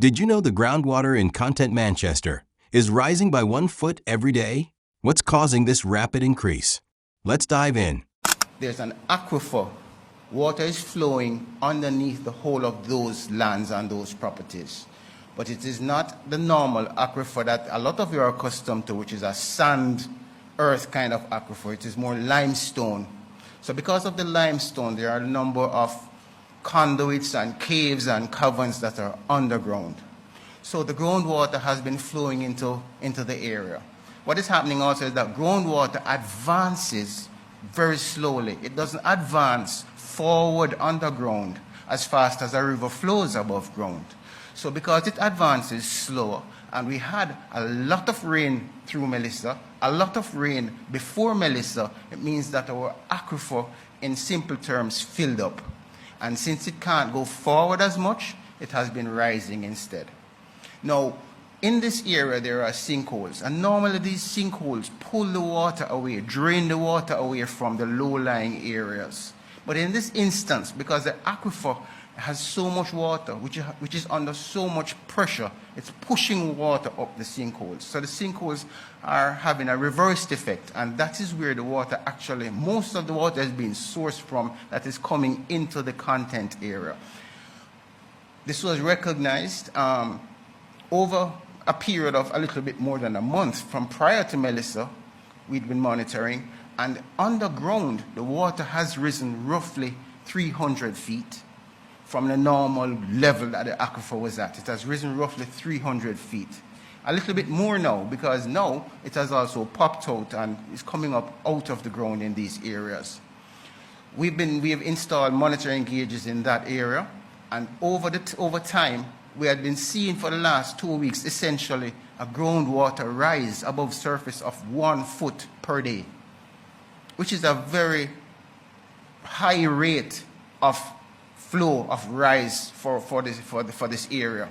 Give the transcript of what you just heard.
Did you know the groundwater in Content Manchester is rising by 1 foot every day? What's causing this rapid increase? Let's dive in. There's an aquifer. Water is flowing underneath the whole of those lands and those properties. But it is not the normal aquifer that a lot of you are accustomed to, which is a sand, earth kind of aquifer. It is more limestone. So because of the limestone, there are a number of conduits and caves and caverns that are underground. So the groundwater has been flowing into the area. What is happening also is that groundwater advances very slowly. It doesn't advance forward underground as fast as a river flows above ground. So because it advances slower, and we had a lot of rain through Melissa, a lot of rain before Melissa, it means that our aquifer, in simple terms, filled up. And since it can't go forward as much, it has been rising instead. Now, in this area, there are sinkholes. And normally these sinkholes pull the water away, drain the water away from the low-lying areas. But in this instance, because the aquifer has so much water, which is under so much pressure, it's pushing water up the sinkholes. So the sinkholes are having a reversed effect, and that is where the water actually, most of the water is being sourced from that is coming into the content area. This was recognized over a period of a little bit more than a month from prior to Melissa. We'd been monitoring, and underground, the water has risen roughly 300 feet. From the normal level that the aquifer was at. It has risen roughly 300 feet. A little bit more now, because now it has also popped out and is coming up out of the ground in these areas. We have installed monitoring gauges in that area, and over time, we had been seeing for the last 2 weeks, essentially, a groundwater rise above surface of 1 foot per day, which is a very high rate of flow of rise for this area.